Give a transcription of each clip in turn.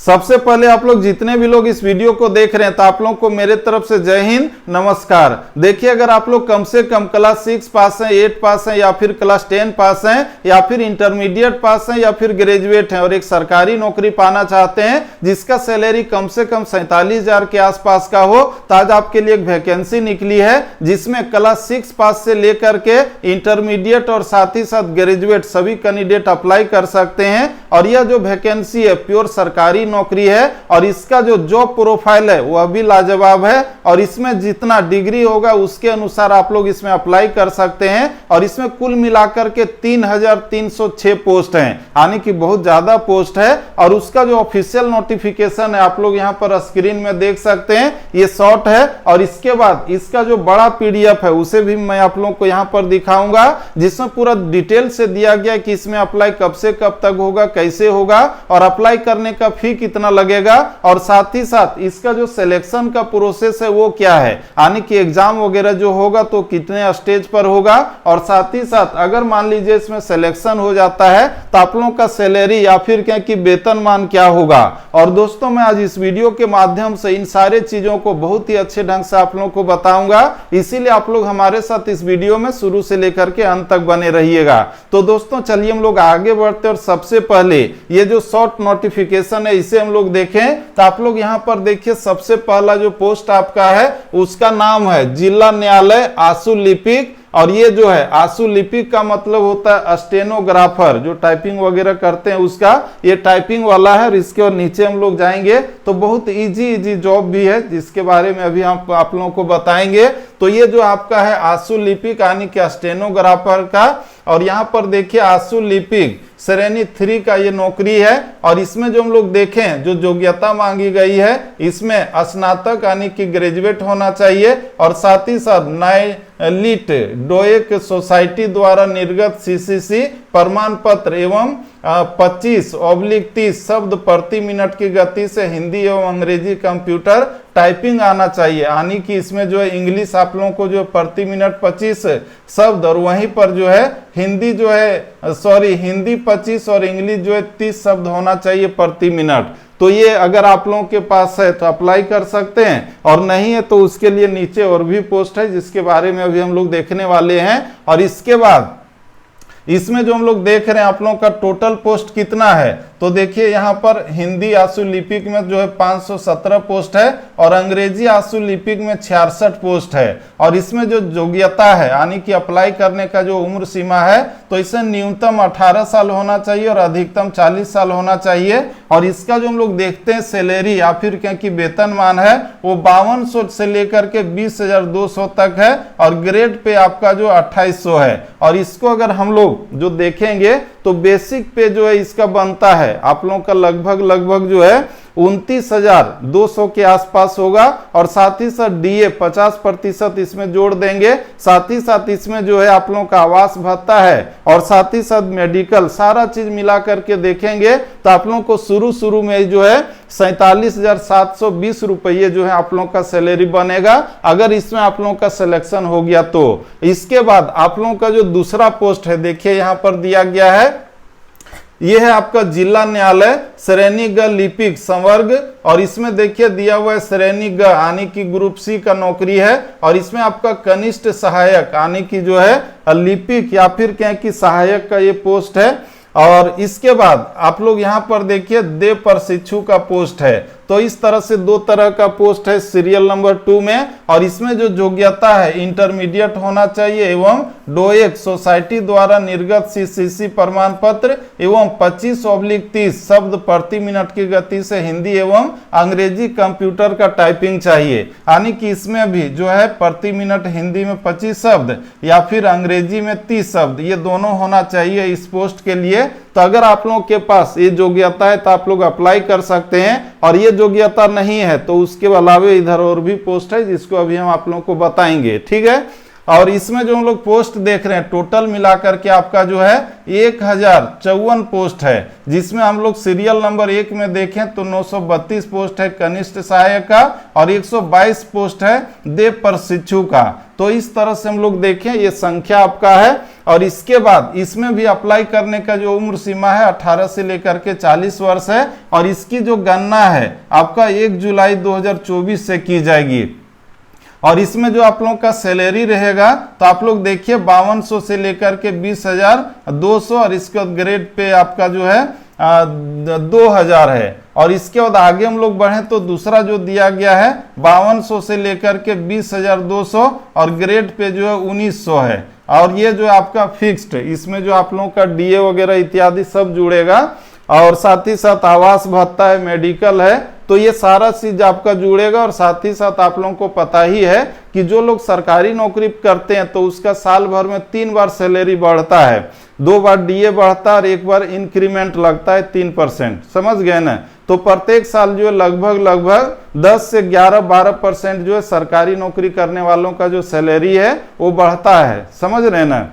सबसे पहले आप लोग जितने भी लोग इस वीडियो को देख रहे हैं तो आप लोग को मेरे तरफ से जय हिंद, नमस्कार। देखिए, अगर आप लोग कम से कम क्लास 6 पास हैं, 8 पास हैं, या फिर क्लास 10 पास हैं, या फिर इंटरमीडिएट पास हैं, या फिर ग्रेजुएट हैं और एक सरकारी नौकरी पाना चाहते हैं जिसका सैलरी कम से कम 47,000 के आसपास का हो, तो आज आपके लिए एक वैकेंसी निकली है जिसमें क्लास 6 पास से लेकर के इंटरमीडिएट और साथ ही साथ ग्रेजुएट सभी कैंडिडेट अप्लाई कर सकते हैं। और यह जो वैकेंसी है प्योर सरकारी नौकरी है और इसका जो जॉब प्रोफाइल है वह भी लाजवाब है और इसमें जितना डिग्री होगा उसके अनुसार आप लोग इसमें अप्लाई कर सकते हैं। और इसमें कुल मिलाकर के 3,306 पोस्ट हैं, यानी कि बहुत ज्यादा पोस्ट है। और उसका जो ऑफिशियल नोटिफिकेशन है आप लोग यहां पर स्क्रीन में देख सकते हैं, ये शॉर्ट है। और इसके बाद इसका जो बड़ा पीडीएफ है उसे भी मैं आप लोगों को यहां पर दिखाऊंगा जिसमें पूरा डिटेल से दिया गया कि इसमें अप्लाई कब से कब तक होगा, कैसे होगा और अप्लाई करने का फी कितना लगेगा और साथ ही साथ इसका जो सिलेक्शन का प्रोसेस है वो क्या है, यानी कि एग्जाम वगैरह जो होगा तो कितने स्टेज पर होगा। और साथ ही साथ अगर मान लीजिए इसमें सिलेक्शन हो जाता है तो आप लोगों का सैलरी या फिर क्या कि वेतनमान क्या होगा। और दोस्तों, मैं आज इस वीडियो के माध्यम से इन सारे चीजों को बहुत ही अच्छे ढंग से आप लोगों को बताऊंगा, इसीलिए आप लोग हमारे साथ इस वीडियो में शुरू से लेकर के अंत तक बने रहिएगा। तो दोस्तों चलिए हम लोग आगे बढ़ते और सबसे पहले ये जो शॉर्ट नोटिफिकेशन है इसे हम लोग देखें। तो आप लोग यहां पर देखिए, सबसे पहला जो पोस्ट आपका है उसका नाम है जिला न्यायालय आशु लिपिक। और ये जो है आशु लिपिक का मतलब होता है स्टेनोग्राफर, जो टाइपिंग वगैरह करते हैं उसका ये टाइपिंग वाला है। और इसके और नीचे हम लोग जाएंगे तो बहुत इजी जॉब भी है जिसके बारे में अभी हम आप लोगों को बताएंगे। तो ये जो आपका है आशु लिपिक यानी कि स्टेनोग्राफर का, और यहाँ पर देखिए आशु लिपिक श्रेणी 3 का ये नौकरी है। और इसमें जो हम लोग देखें जो योग्यता मांगी गई है इसमें स्नातक यानी कि ग्रेजुएट होना चाहिए और साथ ही साथ न्यायलीट डोएक सोसाइटी द्वारा निर्गत सीसीसी प्रमाण पत्र एवं 25/30 शब्द प्रति मिनट की गति से हिंदी एवं अंग्रेजी कंप्यूटर टाइपिंग आना चाहिए, यानी कि इसमें जो है इंग्लिश आप लोगों को जो प्रति मिनट 25 शब्द और वहीं पर जो है हिंदी जो है हिंदी 25 और इंग्लिश जो है 30 शब्द होना चाहिए प्रति मिनट। तो ये अगर आप लोगों के पास है तो अप्लाई कर सकते हैं, और नहीं है तो उसके लिए नीचे और भी पोस्ट है जिसके बारे में अभी हम लोग देखने वाले हैं। और इसके बाद इसमें जो हम लोग देख रहे हैं आप लोगों का टोटल पोस्ट कितना है, तो देखिए यहाँ पर हिंदी आशु लिपिक में जो है 517 पोस्ट है और अंग्रेजी आशु लिपिक में 66 पोस्ट है। और इसमें जो योग्यता है यानी कि अप्लाई करने का जो उम्र सीमा है तो इसे न्यूनतम 18 साल होना चाहिए और अधिकतम 40 साल होना चाहिए। और इसका जो हम लोग देखते हैं सैलरी या फिर क्या कि वेतनमान है वो 5200 से लेकर के 20,200 तक है और ग्रेड पे आपका जो 2800 है। और इसको अगर हम लोग जो देखेंगे तो बेसिक पे जो है इसका बनता है आप लोगों का लगभग जो है 29,200 के आसपास होगा। और साथ ही साथ डीए 50% इसमें जोड़ देंगे, साथ ही साथ इसमें जो है आप लोगों का आवास भत्ता है और साथ ही साथ मेडिकल, सारा चीज मिला करके देखेंगे तो आप लोगों को शुरू में जो है 47,720 रुपये जो है आप लोगों का सैलरी बनेगा अगर इसमें आप लोगों का सिलेक्शन हो गया तो। इसके बाद आप लोगों का जो दूसरा पोस्ट है देखिए यहाँ पर दिया गया है, यह है आपका जिला न्यायालय श्रेणी ग लिपिक संवर्ग। और इसमें देखिए दिया हुआ है श्रेणी ग यानी कि ग्रुप सी का नौकरी है और इसमें आपका कनिष्ठ सहायक यानी कि जो है लिपिक या फिर क्या कि सहायक का ये पोस्ट है। और इसके बाद आप लोग यहाँ पर देखिए देव प्रशिक्षु का पोस्ट है। तो इस तरह से 2 तरह का पोस्ट है सीरियल नंबर 2 में। और इसमें जो योग्यता है इंटरमीडिएट होना चाहिए एवं डोएक सोसाइटी द्वारा निर्गत सीसीसी प्रमाण पत्र एवं 25/30 शब्द प्रति मिनट की गति से हिंदी एवं अंग्रेजी कंप्यूटर का टाइपिंग चाहिए, यानी कि इसमें भी जो है प्रति मिनट हिंदी में 25 शब्द या फिर अंग्रेजी में 30 शब्द, ये दोनों होना चाहिए इस पोस्ट के लिए। तो अगर आप लोगों के पास ये योग्यता है तो आप लोग अप्लाई कर सकते हैं, और ये योग्यता नहीं है तो उसके अलावे इधर और भी पोस्ट है जिसको अभी हम आप लोगों को बताएंगे, ठीक है। और इसमें जो हम लोग पोस्ट देख रहे हैं टोटल मिलाकर के आपका जो है 1054 पोस्ट है, जिसमें हम लोग सीरियल नंबर 1 में देखें तो 932 पोस्ट है कनिष्ठ सहायक का और 122 पोस्ट है देव प्रशिक्षु का। तो इस तरह से हम लोग देखें ये संख्या आपका है। और इसके बाद इसमें भी अप्लाई करने का जो उम्र सीमा है 18 से लेकर के 40 वर्ष है, और इसकी जो गणना है आपका 1 जुलाई 2024 से की जाएगी। और इसमें जो आप लोगों का सैलरी रहेगा तो आप लोग देखिए 5200 से लेकर के 20,200, और इसके बाद ग्रेड पे आपका जो है 2000 है। और इसके बाद आगे हम लोग बढ़े तो दूसरा जो दिया गया है 5200 से लेकर के 20,200, और ग्रेड पे जो है 1900 है। और ये जो आपका फिक्स्ड, इसमें जो आप लोगों का डीए वगैरह इत्यादि सब जुड़ेगा, और साथ ही साथ आवास भत्ता है, मेडिकल है, तो ये सारा चीज आपका जुड़ेगा। और साथ ही साथ आप लोगों को पता ही है कि जो लोग सरकारी नौकरी करते हैं तो उसका साल भर में 3 बार सैलरी बढ़ता है, 2 बार डीए बढ़ता है और 1 बार इंक्रीमेंट लगता है 3%, समझ गए ना। तो प्रत्येक साल जो है लगभग 10 से 11-12% जो है सरकारी नौकरी करने वालों का जो सैलरी है वो बढ़ता है, समझ रहे ना।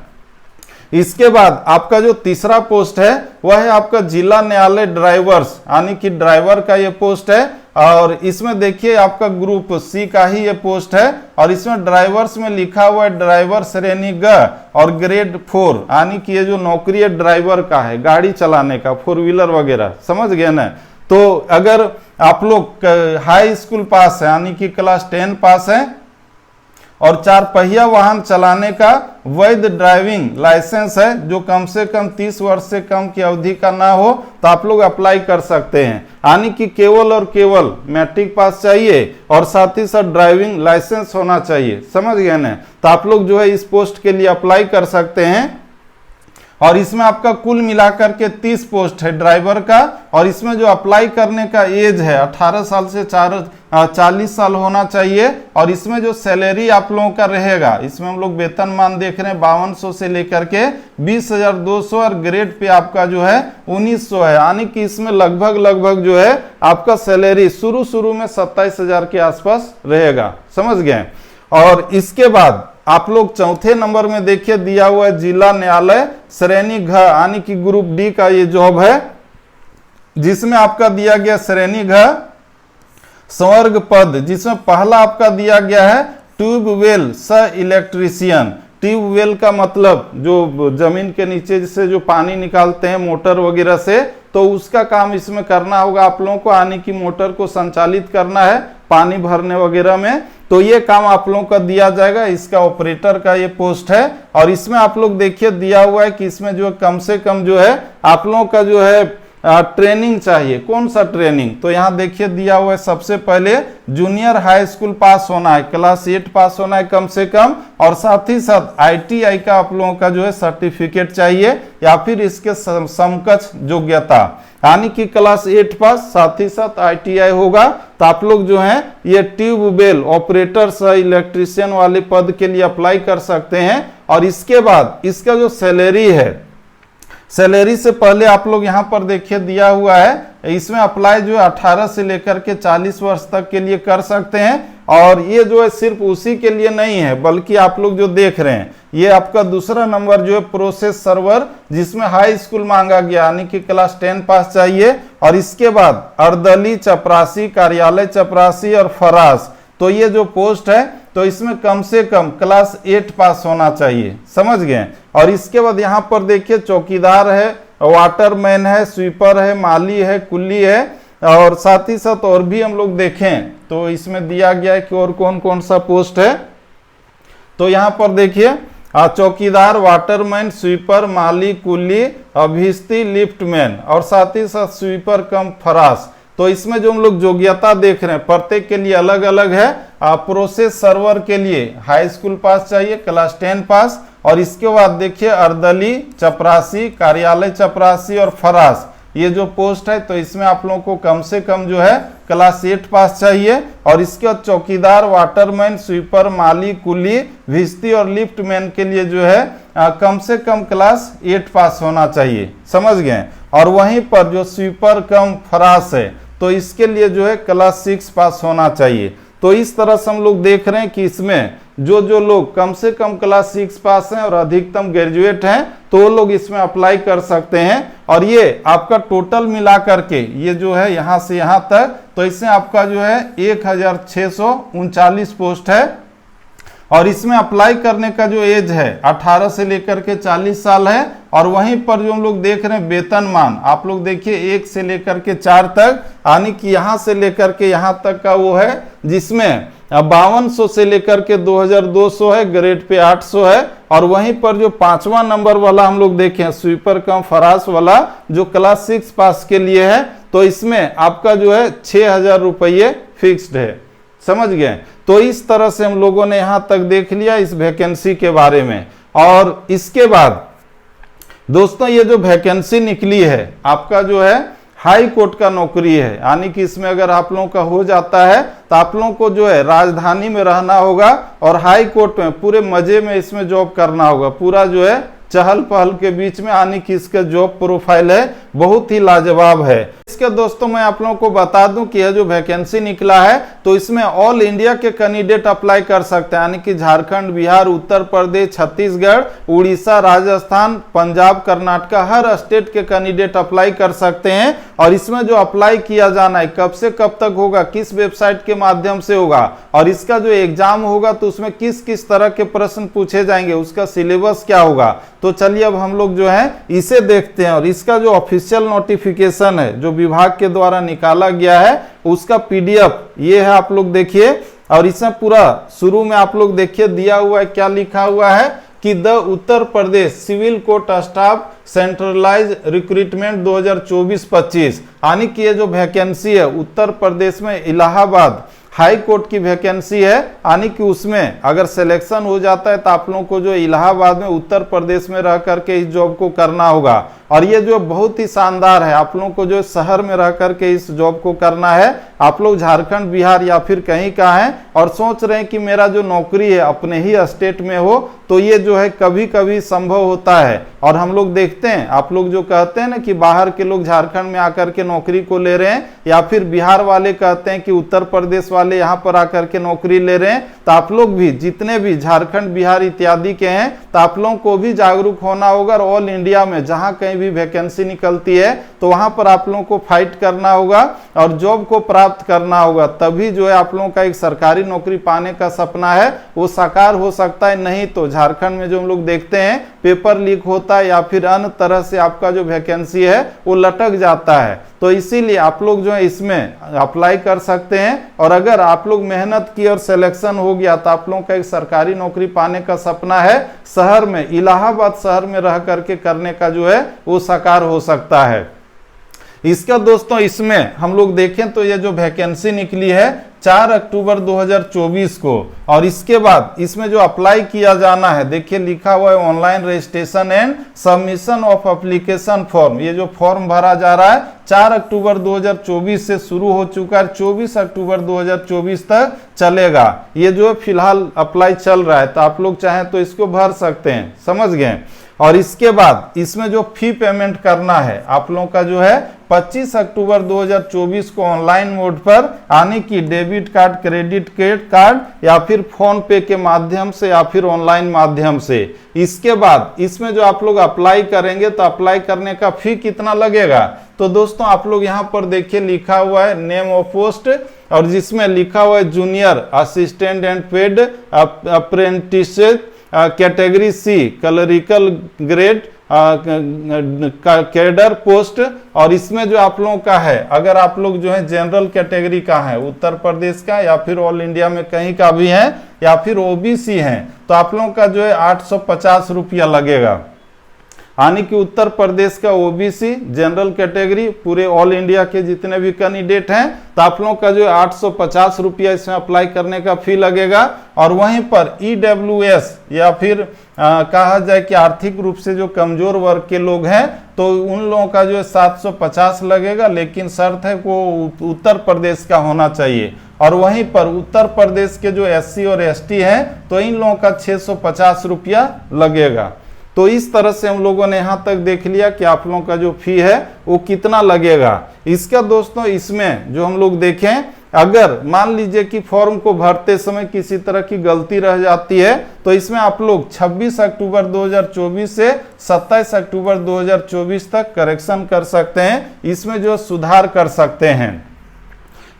इसके बाद आपका जो तीसरा पोस्ट है वह है आपका जिला न्यायालय ड्राइवर्स, यानी कि ड्राइवर का ये पोस्ट है। और इसमें देखिए आपका ग्रुप सी का ही ये पोस्ट है, और इसमें ड्राइवर्स में लिखा हुआ है ड्राइवर श्रेणी ग और ग्रेड 4, यानी कि ये जो नौकरी है ड्राइवर का है, गाड़ी चलाने का, 4 व्हीलर वगैरह, समझ गए ना। तो अगर आप लोग हाई स्कूल पास है, यानी कि क्लास 10 पास है, और 4 पहिया वाहन चलाने का वैध ड्राइविंग लाइसेंस है जो कम से कम 30 वर्ष से कम की अवधि का ना हो, तो आप लोग अप्लाई कर सकते हैं। यानी कि केवल और केवल मैट्रिक पास चाहिए और साथ ही साथ ड्राइविंग लाइसेंस होना चाहिए, समझ गए ना। तो आप लोग जो है इस पोस्ट के लिए अप्लाई कर सकते हैं। और इसमें आपका कुल मिलाकर के 30 पोस्ट है ड्राइवर का, और इसमें जो अप्लाई करने का एज है 18 साल से 40 साल होना चाहिए। और इसमें जो सैलरी आप लोगों का रहेगा, इसमें हम लोग वेतनमान देख रहे हैं 5200 से लेकर के 20,200, और ग्रेड पे आपका जो है 1900 है। यानी कि इसमें लगभग जो है आपका सैलरी शुरू में 27,000 के आसपास रहेगा, समझ गए। और इसके बाद आप लोग चौथे नंबर में देखिए दिया हुआ है जिला न्यायालय श्रेणी घ, यानी कि ग्रुप डी का ये जॉब है, जिसमें आपका दिया गया श्रेणी घ स्वर्ग पद, जिसमें पहला आपका दिया गया है ट्यूबवेल स इलेक्ट्रीशियन। ट्यूबवेल का मतलब जो जमीन के नीचे से जो पानी निकालते हैं मोटर वगैरह से, तो उसका काम इसमें करना होगा आप लोगों को, यानी कि मोटर को संचालित करना है पानी भरने वगैरह में, तो ये काम आप लोगों का दिया जाएगा। इसका ऑपरेटर का ये पोस्ट है। और इसमें आप लोग देखिए दिया हुआ है कि इसमें जो कम से कम जो है आप लोगों का जो है ट्रेनिंग चाहिए। कौन सा ट्रेनिंग, तो यहाँ देखिए दिया हुआ है सबसे पहले जूनियर हाई स्कूल पास होना है, क्लास 8 पास होना है कम से कम, और साथ ही साथ आईटीआई का आप लोगों का जो है सर्टिफिकेट चाहिए, या फिर इसके समकक्ष योग्यता, यानी कि क्लास 8 पास साथ ही साथ आईटीआई होगा। तो आप लोग जो है ये ट्यूबवेल ऑपरेटर इलेक्ट्रीशियन वाले पद के लिए अप्लाई कर सकते हैं। और इसके बाद इसका जो सैलरी है, सैलरी से पहले आप लोग यहाँ पर देखिए दिया हुआ है, इसमें अप्लाई जो है 18 से लेकर के 40 वर्ष तक के लिए कर सकते हैं। और ये जो है सिर्फ उसी के लिए नहीं है, बल्कि आप लोग जो देख रहे हैं ये आपका दूसरा नंबर जो है प्रोसेस सर्वर, जिसमें हाई स्कूल मांगा गया, यानी कि क्लास 10 पास चाहिए। और इसके बाद अर्दली, चपरासी, कार्यालय चपरासी और फरास, तो ये जो पोस्ट है तो इसमें कम से कम क्लास 8 पास होना चाहिए, समझ गए। और इसके बाद यहाँ पर देखिए चौकीदार है, वाटरमैन है, स्वीपर है, माली है, कुल्ली है, और साथ ही साथ और भी हम लोग देखें तो इसमें दिया गया है कि और कौन कौन सा पोस्ट है। तो यहाँ पर देखिए चौकीदार, वाटरमैन, स्वीपर, माली, कुल्ली, अभिस्ती, लिफ्टमैन, और साथ ही साथ स्वीपर कम फरास। तो इसमें जो हम लोग योग्यता देख रहे हैं प्रत्येक के लिए अलग अलग है। प्रोसेस सर्वर के लिए हाई स्कूल पास चाहिए, क्लास 10 पास। और इसके बाद देखिए अर्दली, चपरासी, कार्यालय चपरासी और फरास, ये जो पोस्ट है तो इसमें आप लोगों को कम से कम जो है क्लास 8 पास चाहिए। और इसके बाद चौकीदार, वाटरमैन, स्वीपर, माली, कुली, भिस्ती और लिफ्टमैन के लिए जो है कम से कम क्लास 8 पास होना चाहिए, समझ गए। और वहीं पर जो स्वीपर कम फरास है तो इसके लिए जो है क्लास 6 पास होना चाहिए। तो इस तरह से हम लोग देख रहे हैं कि इसमें जो लोग कम से कम क्लास 6 पास हैं और अधिकतम ग्रेजुएट हैं तो वो लोग इसमें अप्लाई कर सकते हैं। और ये आपका टोटल मिला करके ये जो है यहाँ से यहाँ तक, तो इसमें आपका जो है 1639 पोस्ट है। और इसमें अप्लाई करने का जो एज है 18 से लेकर के 40 साल है। और वहीं पर जो हम लोग देख रहे हैं वेतनमान, आप लोग देखिए 1 से लेकर के 4 तक, यानी कि यहां से लेकर के यहां तक का वो है, जिसमें 5200 से लेकर के 2200 है, ग्रेड पे 800 है। और वहीं पर जो 5वां नंबर वाला हम लोग देखें स्वीपर कम फराश वाला जो क्लास 6 पास के लिए है, तो इसमें आपका जो है 6000 रुपये फिक्स्ड है। समझ गए? तो इस तरह से हम लोगों ने यहां तक देख लिया इस वैकेंसी के बारे में। और इसके बाद दोस्तों ये जो वैकेंसी निकली है आपका जो है हाई कोर्ट का नौकरी है, यानी कि इसमें अगर आप लोगों का हो जाता है तो आप लोगों को जो है राजधानी में रहना होगा और हाई कोर्ट में पूरे मजे में इसमें जॉब करना होगा, पूरा जो है चहल पहल के बीच में, यानी कि इसका जॉब प्रोफाइल है बहुत ही लाजवाब है। इसके दोस्तों मैं आप लोगों को बता दूं कि यह जो वैकेंसी निकला है तो इसमें ऑल इंडिया के कैंडिडेट अप्लाई कर सकते हैं, यानी कि झारखंड, बिहार, उत्तर प्रदेश, छत्तीसगढ़, उड़ीसा, राजस्थान, पंजाब, कर्नाटक, हर स्टेट के कैंडिडेट अप्लाई कर सकते हैं। और इसमें जो अप्लाई किया जाना है कब से कब तक होगा, किस वेबसाइट के माध्यम से होगा, और इसका जो एग्जाम होगा तो उसमें किस किस तरह के प्रश्न पूछे जाएंगे, उसका सिलेबस क्या होगा। तो चलिए अब हम लोग जो है इसे देखते हैं। और इसका जो ऑफिशियल नोटिफिकेशन है जो विभाग के द्वारा निकाला गया है उसका पीडीएफ ये है, आप लोग देखिए। और इसमें पूरा शुरू में आप लोग देखिए दिया हुआ है, क्या लिखा हुआ है कि the Uttar Pradesh civil court staff centralise recruitment 2024-25, यानी कि ये जो वैकेंसी है उत्तर प्रदेश में इलाहाबाद हाई कोर्ट की वैकेंसी है, यानी कि उसमें अगर सिलेक्शन हो जाता है तो आप लोगों को जो इलाहाबाद में उत्तर प्रदेश में रह करके इस जॉब को करना होगा। और ये जो बहुत ही शानदार है, आप लोगों को जो शहर में रह करके इस जॉब को करना है। आप लोग झारखंड, बिहार या फिर कहीं का है और सोच रहे हैं कि मेरा जो नौकरी है अपने ही स्टेट में हो, तो ये जो है कभी कभी संभव होता है। और हम लोग देखते हैं, आप लोग जो कहते हैं ना कि बाहर के लोग झारखंड में आकर के नौकरी को ले रहे हैं, या फिर बिहार वाले कहते हैं कि उत्तर प्रदेश वाले यहाँ पर आकर के नौकरी ले रहे हैं, तो आप लोग भी जितने भी झारखंड, बिहार इत्यादि के हैं तो आप लोगों को भी जागरूक होना होगा। और ऑल इंडिया में जहां कहीं भी वैकेंसी निकलती है तो वहां पर आप लोगों को फाइट करना होगा और जॉब को प्राप्त करना होगा, तभी जो है आप लोगों का एक सरकारी नौकरी पाने का सपना है वो साकार हो सकता है। नहीं तो झारखंड में जो हम लोग देखते हैं पेपर लीक होता है या फिर अन्य तरह से आपका जो वैकेंसी है वो लटक जाता है। तो इसीलिए आप लोग जो है इसमें अप्लाई कर सकते हैं। और अगर आप लोग मेहनत की और सिलेक्शन हो गया तो आप लोगों का एक सरकारी नौकरी पाने का सपना है शहर में, इलाहाबाद शहर में रह करके करने का जो है वो साकार हो सकता है। इसका दोस्तों इसमें हम लोग देखें तो ये जो वैकेंसी निकली है 4 अक्टूबर 2024 को, और इसके बाद इसमें जो अप्लाई किया जाना है देखिए लिखा हुआ है online registration and submission of application form. ये जो फॉर्म भरा जा रहा है 4 अक्टूबर 2024 से शुरू हो चुका है, 24 अक्टूबर 2024 तक चलेगा। ये जो फिलहाल अप्लाई चल रहा है, तो आप लोग चाहें तो इसको भर सकते हैं, समझ गए। और इसके बाद इसमें जो फी पेमेंट करना है आप लोगों का जो है 25 अक्टूबर 2024 को ऑनलाइन मोड पर, यानी कि डेबिट कार्ड, क्रेडिट कार्ड या फिर फोन पे के माध्यम से या फिर ऑनलाइन माध्यम से। इसके बाद इसमें जो आप लोग अप्लाई करेंगे तो अप्लाई करने का फी कितना लगेगा, तो दोस्तों आप लोग यहाँ पर देखिए लिखा हुआ है नेम ऑफ पोस्ट, और जिसमें लिखा हुआ है junior assistant and paid apprentice category C clerical grade cadre post. और इसमें जो आप लोगों का है, अगर आप लोग जो है जनरल कैटेगरी का है, उत्तर प्रदेश का या फिर ऑल इंडिया में कहीं का भी है, या फिर ओबीसी हैं, तो आप लोगों का जो है 850 रुपया लगेगा। यानी कि उत्तर प्रदेश का ओबीसी जनरल कैटेगरी पूरे ऑल इंडिया के जितने भी कैंडिडेट हैं तो आप लोगों का जो है 850 रुपया इसमें अप्लाई करने का फी लगेगा। और वहीं पर ईडब्ल्यूएस या फिर कहा जाए कि आर्थिक रूप से जो कमजोर वर्ग के लोग हैं तो उन लोगों का जो है 750 लगेगा, लेकिन शर्त है वो उत्तर प्रदेश का होना चाहिए। और वहीं पर उत्तर प्रदेश के जो एससी और एसटी हैं तो इन लोगों का 650 रुपया लगेगा। तो इस तरह से हम लोगों ने यहाँ तक देख लिया कि आप लोगों का जो फी है वो कितना लगेगा। इसका दोस्तों इसमें जो हम लोग देखें, अगर मान लीजिए कि फॉर्म को भरते समय किसी तरह की गलती रह जाती है तो इसमें आप लोग 26 अक्टूबर 2024 से 27 अक्टूबर 2024 तक करेक्शन कर सकते हैं, इसमें जो सुधार कर सकते हैं।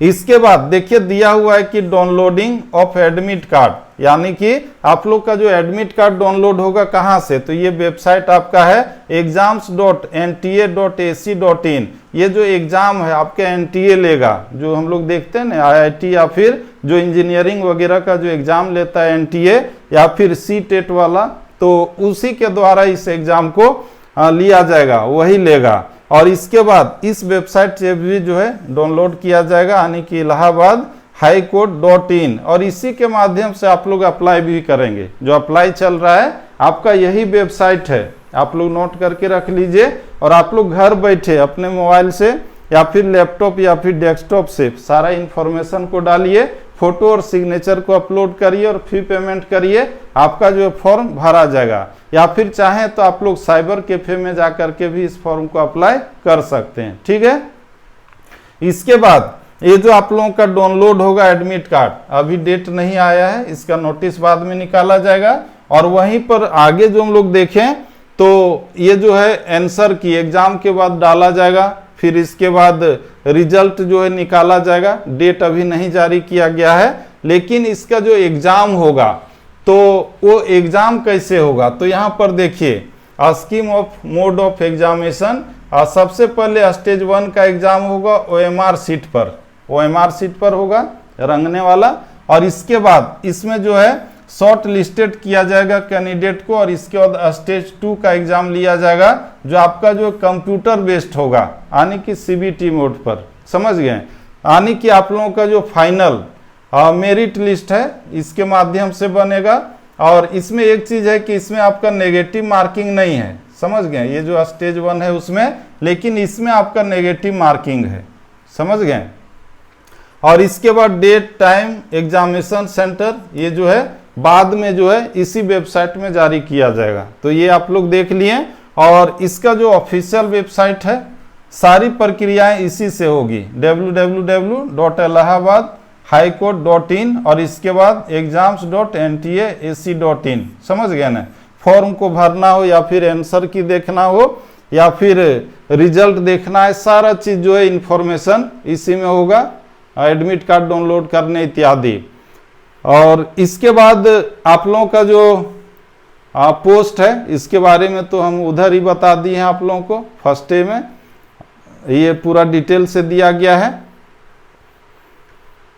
इसके बाद देखिए दिया हुआ है कि डाउनलोडिंग ऑफ एडमिट कार्ड, यानी कि आप लोग का जो एडमिट कार्ड डाउनलोड होगा कहाँ से, तो ये वेबसाइट आपका है exams.nta.ac.in। ये जो एग्जाम है आपका एनटीए लेगा, जो हम लोग देखते हैं ना आईआईटी या फिर जो इंजीनियरिंग वगैरह का जो एग्जाम लेता है एनटीए या फिर सी टेट वाला, तो उसी के द्वारा इस एग्जाम को लिया जाएगा, वही लेगा। और इसके बाद इस वेबसाइट से भी जो है डाउनलोड किया जाएगा, यानी कि इलाहाबाद हाईकोर्ट.in, और इसी के माध्यम से आप लोग अप्लाई भी करेंगे। जो अप्लाई चल रहा है आपका यही वेबसाइट है, आप लोग नोट करके रख लीजिए। और आप लोग घर बैठे अपने मोबाइल से या फिर लैपटॉप या फिर डेस्कटॉप से सारा इंफॉर्मेशन को डालिए, फोटो और सिग्नेचर को अपलोड करिए और फी पेमेंट करिए, आपका जो फॉर्म भरा जाएगा। या फिर चाहें तो आप लोग साइबर कैफे में जा करके भी इस फॉर्म को अप्लाई कर सकते हैं, ठीक है। इसके बाद ये जो आप लोगों का डाउनलोड होगा एडमिट कार्ड, अभी डेट नहीं आया है, इसका नोटिस बाद में निकाला जाएगा। और वहीं पर आगे जो हम लोग देखें तो ये जो है आंसर की एग्जाम के बाद डाला जाएगा, फिर इसके बाद रिजल्ट जो है निकाला जाएगा। डेट अभी नहीं जारी किया गया है, लेकिन इसका जो एग्जाम होगा तो वो एग्जाम कैसे होगा, तो यहाँ पर देखिए scheme of mode of examination. सबसे पहले स्टेज 1 का एग्जाम होगा ओएमआर सीट पर, ओएमआर सीट पर होगा रंगने वाला। और इसके बाद इसमें जो है शॉर्ट लिस्टेड किया जाएगा कैंडिडेट को, और इसके बाद स्टेज 2 का एग्जाम लिया जाएगा जो आपका जो कंप्यूटर बेस्ड होगा, यानी कि सीबीटी मोड पर, समझ गए। यानी कि आप लोगों का जो फाइनल मेरिट लिस्ट है इसके माध्यम से बनेगा। और इसमें एक चीज है कि इसमें आपका नेगेटिव मार्किंग नहीं है, समझ गए, ये जो स्टेज 1 है उसमें, लेकिन इसमें आपका नेगेटिव मार्किंग है, समझ गए। और इसके बाद डेट टाइम एग्जामिनेशन सेंटर ये जो है बाद में जो है इसी वेबसाइट में जारी किया जाएगा। तो ये आप लोग देख लिए। और इसका जो ऑफिशियल वेबसाइट है सारी प्रक्रियाएं इसी से होगी, www.allahabadhighcourt.in और इसके बाद exams.nta.ac.in, समझ गए ना। फॉर्म को भरना हो या फिर आंसर की देखना हो या फिर रिजल्ट देखना है, सारा चीज जो है इंफॉर्मेशन इसी में होगा, एडमिट कार्ड डाउनलोड करने इत्यादि। और इसके बाद आप लोगों का जो पोस्ट है इसके बारे में तो हम उधर ही बता दिए हैं आप लोगों को, फर्स्ट डे में ये पूरा डिटेल से दिया गया है।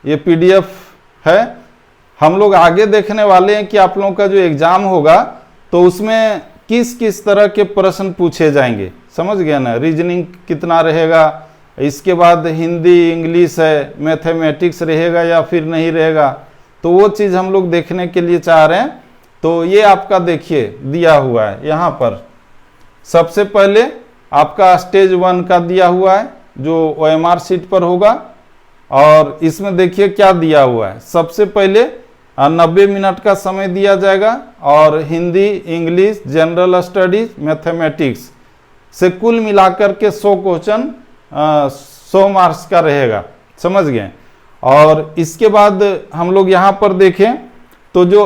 ये पीडीएफ है। हम लोग आगे देखने वाले हैं कि आप लोगों का जो एग्जाम होगा तो उसमें किस किस तरह के प्रश्न पूछे जाएंगे, समझ गए ना। रीजनिंग कितना रहेगा, इसके बाद हिंदी इंग्लिश है, मैथमेटिक्स रहेगा या फिर नहीं रहेगा, तो वो चीज़ हम लोग देखने के लिए चाह रहे हैं। तो ये आपका देखिए दिया हुआ है यहाँ पर। सबसे पहले आपका स्टेज 1 का दिया हुआ है जो ओएमआर सीट पर होगा, और इसमें देखिए क्या दिया हुआ है। सबसे पहले 90 मिनट का समय दिया जाएगा और Hindi English general studies mathematics से कुल मिलाकर के 100 क्वेश्चन 100 मार्क्स का रहेगा, समझ गए। और इसके बाद हम लोग यहाँ पर देखें तो जो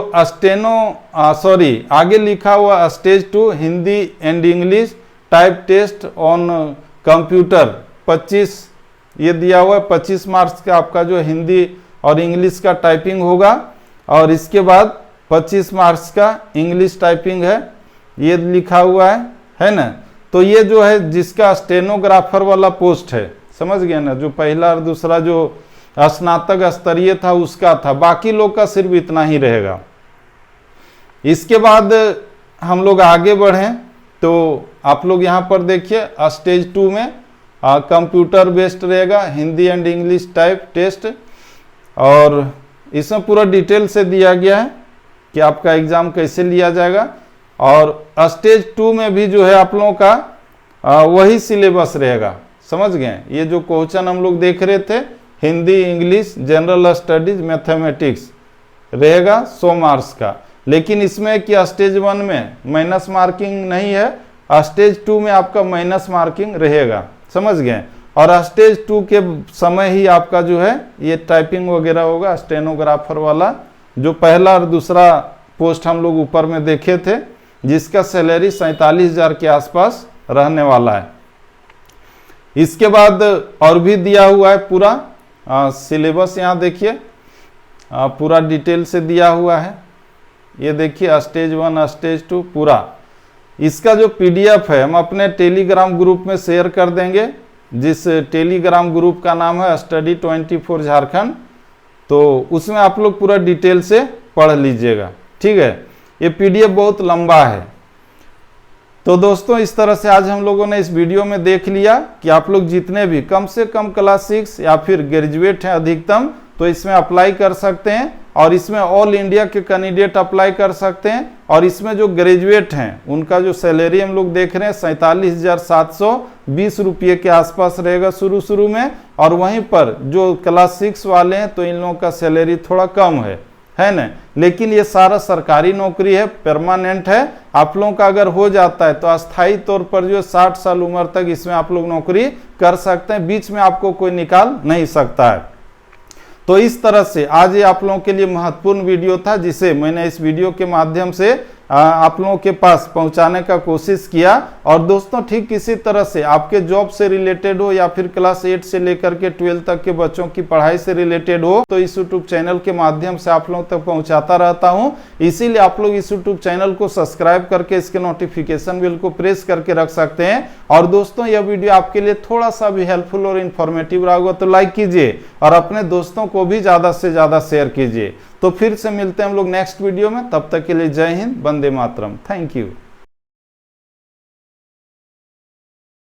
आगे लिखा हुआ stage 2 Hindi and English type test on computer 25 ये दिया हुआ है। 25 मार्क्स का आपका जो हिंदी और इंग्लिश का टाइपिंग होगा, और इसके बाद 25 मार्क्स का इंग्लिश टाइपिंग है, ये लिखा हुआ है ना। तो ये जो है जिसका स्टेनोग्राफर वाला पोस्ट है, समझ गए ना, जो पहला और दूसरा जो स्नातक स्तरीय था उसका था, बाकी लोग का सिर्फ इतना ही रहेगा। इसके बाद हम लोग आगे बढ़ें तो आप लोग यहाँ पर देखिए स्टेज 2 में कंप्यूटर बेस्ड रहेगा, Hindi and English type test, और इसमें पूरा डिटेल से दिया गया है कि आपका एग्जाम कैसे लिया जाएगा। और स्टेज 2 में भी जो है आप लोगों का वही सिलेबस रहेगा, समझ गए। ये जो क्वेश्चन हम लोग देख रहे थे Hindi English general studies mathematics रहेगा 100 मार्क्स का, लेकिन इसमें कि स्टेज 1 में माइनस मार्किंग नहीं है, स्टेज 2 में आपका माइनस मार्किंग रहेगा, समझ गए। और स्टेज 2 के समय ही आपका जो है ये टाइपिंग वगैरह होगा स्टेनोग्राफर वाला, जो पहला और दूसरा पोस्ट हम लोग ऊपर में देखे थे, जिसका सैलरी 47,000 के आसपास रहने वाला है। इसके बाद और भी दिया हुआ है पूरा सिलेबस, यहाँ देखिए पूरा डिटेल से दिया हुआ है, ये देखिए स्टेज 1 स्टेज 2 पूरा। इसका जो पीडीएफ है हम अपने टेलीग्राम ग्रुप में शेयर कर देंगे, जिस टेलीग्राम ग्रुप का नाम है स्टडी 24 झारखंड। तो उसमें आप लोग पूरा डिटेल से पढ़ लीजिएगा, ठीक है। ये पीडीएफ बहुत लंबा है। तो दोस्तों इस तरह से आज हम लोगों ने इस वीडियो में देख लिया कि आप लोग जितने भी कम से कम क्लास 6 या फिर ग्रेजुएट हैं अधिकतम, तो इसमें अप्लाई कर सकते हैं। और इसमें ऑल इंडिया के कैंडिडेट अप्लाई कर सकते हैं। और इसमें जो ग्रेजुएट हैं उनका जो सैलरी हम लोग देख रहे हैं 47,720 रुपये के आसपास रहेगा शुरू में। और वहीं पर जो क्लास 6 वाले हैं तो इन लोगों का सैलरी थोड़ा कम है ना। लेकिन ये सारा सरकारी नौकरी है, परमानेंट है। आप लोगों का अगर हो जाता है तो अस्थायी तौर पर जो 60 साल उम्र तक इसमें आप लोग नौकरी कर सकते हैं, बीच में आपको कोई निकाल नहीं सकता है। तो इस तरह से आज ये आप लोगों के लिए महत्वपूर्ण वीडियो था, जिसे मैंने इस वीडियो के माध्यम से आप लोगों के पास पहुंचाने का कोशिश किया। और दोस्तों ठीक इसी तरह से आपके जॉब से रिलेटेड हो या फिर क्लास 8 से लेकर के 12 तक के बच्चों की पढ़ाई से रिलेटेड हो, तो इस यूट्यूब चैनल के माध्यम से आप लोगों तक पहुंचाता रहता हूं। इसीलिए आप लोग इस यूट्यूब चैनल को सब्सक्राइब करके इसके नोटिफिकेशन बिल को प्रेस करके रख सकते हैं। और दोस्तों यह वीडियो आपके लिए थोड़ा सा भी हेल्पफुल और इन्फॉर्मेटिव रहा होगा तो लाइक कीजिए और अपने दोस्तों को भी ज्यादा से ज्यादा शेयर कीजिए। तो फिर से मिलते हैं हम लोग नेक्स्ट वीडियो में, तब तक के लिए जय हिंद, वंदे मातरम, थैंक यू।